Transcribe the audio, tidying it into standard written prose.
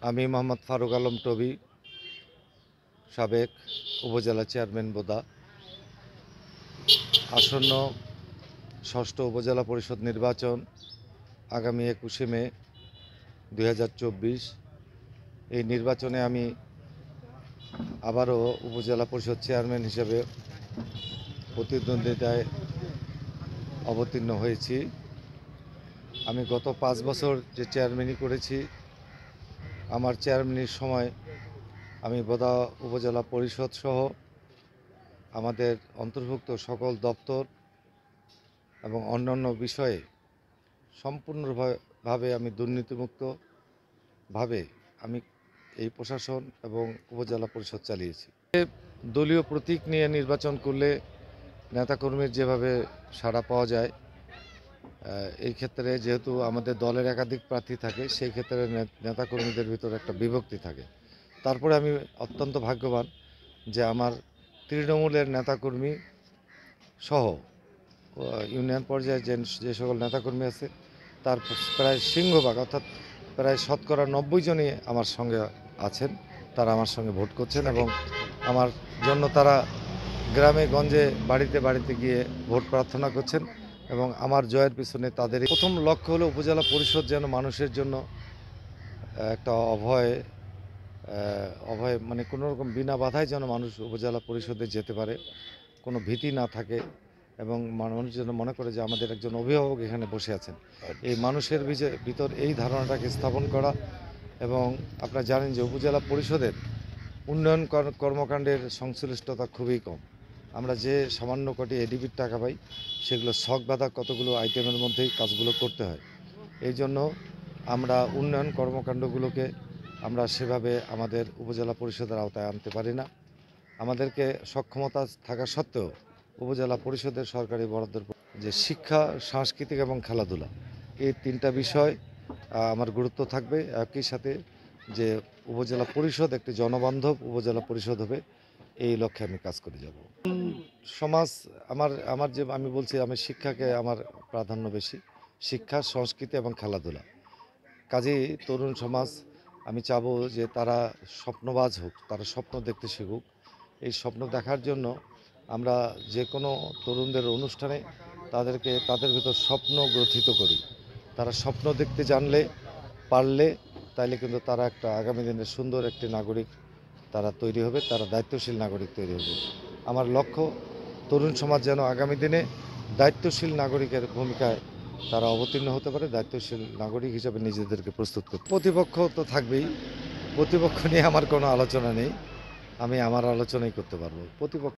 আমি মোহাম্মদ ফারুক আলম টবি, সাবেক উপজেলা চেয়ারম্যান বোদা। আসন্ন ষষ্ঠ উপজেলা পরিষদ নির্বাচন আগামী 21শে মে 2024। এই নির্বাচনে আমি আবারও উপজেলা পরিষদ চেয়ারম্যান হিসেবে প্রতিদ্বন্দ্বিতায় অবতীর্ণ হয়েছি। আমি গত 5 বছর যে চেয়ারম্যানই করেছি, আমার চেয়ারম্যানের সময় আমি বোদা উপজেলা পরিষদ সহ আমাদের অন্তর্ভুক্ত সকল দপ্তর এবং অন্যান্য বিষয়ে সম্পূর্ণভাবে আমি দুর্নীতিমুক্তভাবে আমি এই প্রশাসন এবং উপজেলা পরিষদ চালিয়েছি। দলীয় প্রতীক নিয়ে নির্বাচন করলে নেতাকর্মীর যেভাবে সাড়া পাওয়া যায়, এই ক্ষেত্রে যেহেতু আমাদের দলের একাধিক প্রার্থী থাকে, সেই ক্ষেত্রে নেতাকর্মীদের ভিতরে একটা বিভক্তি থাকে। তারপরে আমি অত্যন্ত ভাগ্যবান যে আমার তৃণমূলের নেতাকর্মী সহ ইউনিয়ন পর্যায়ে যে সকল নেতাকর্মী আছে, তার প্রায় সিংহভাগ অর্থাৎ প্রায় শতকরা 90 জনই আমার সঙ্গে আছেন। তারা আমার সঙ্গে ভোট করছেন এবং আমার জন্য তারা গ্রামে গঞ্জে বাড়িতে বাড়িতে গিয়ে ভোট প্রার্থনা করছেন এবং আমার জয়ের পিছনে তাদের প্রথম লক্ষ্য হলো উপজেলা পরিষদ যেন মানুষের জন্য একটা অভয় মানে কোনো রকম বিনা বাধায় যেন মানুষ উপজেলা পরিষদে যেতে পারে, কোনো ভীতি না থাকে এবং মানুষ যেন মনে করে যে আমাদের একজন অভিভাবক এখানে বসে আছেন। এই মানুষের ভিতর এই ধারণাটাকে স্থাপন করা। এবং আপনারা জানেন যে উপজেলা পরিষদের উন্নয়ন কর্মকাণ্ডের সংশ্লিষ্টতা খুবই কম। আমরা যে সামান্য কটি এডিবির টাকা পাই, সেগুলো ছক বাঁধা কতগুলো আইটেমের মধ্যেই কাজগুলো করতে হয়। এই জন্য আমরা উন্নয়ন কর্মকাণ্ডগুলোকে আমরা সেভাবে আমাদের উপজেলা পরিষদের আওতায় আনতে পারি না। আমাদেরকে সক্ষমতা থাকা সত্ত্বেও উপজেলা পরিষদের সরকারি বরাদ্দের যে শিক্ষা, সাংস্কৃতিক এবং খেলাধুলা, এই 3টা বিষয় আমার গুরুত্ব থাকবে। একই সাথে যে উপজেলা পরিষদ একটি জনবান্ধব উপজেলা পরিষদ হবে, এই লক্ষ্যে আমি কাজ করে যাব। সমাজ আমার যে আমি বলছি, আমি শিক্ষাকে আমার প্রাধান্য বেশি, শিক্ষা, সংস্কৃতি এবং খেলাধুলা। কাজেই তরুণ সমাজ আমি চাবো যে তারা স্বপ্নবাজ হোক, তারা স্বপ্ন দেখতে শিখুক। এই স্বপ্ন দেখার জন্য আমরা যে কোনো তরুণদের অনুষ্ঠানে তাদের ভিতর স্বপ্ন গ্রথিত করি। তারা স্বপ্ন দেখতে জানলে, পারলে, তাইলে কিন্তু তারা একটা আগামী দিনের সুন্দর একটি নাগরিক তারা তৈরি হবে, তারা দায়িত্বশীল নাগরিক তৈরি হবে। আমার লক্ষ্য তরুণ সমাজ যেন আগামী দিনে দায়িত্বশীল নাগরিকের ভূমিকায় তারা অবতীর্ণ হতে পারে, দায়িত্বশীল নাগরিক হিসেবে নিজেদেরকে প্রস্তুত করতে। প্রতিপক্ষ তো থাকবেই, প্রতিপক্ষ নিয়ে আমার কোনো আলোচনা নেই, আমি আমার আলোচনাই করতে পারবো। প্রতিপক্ষ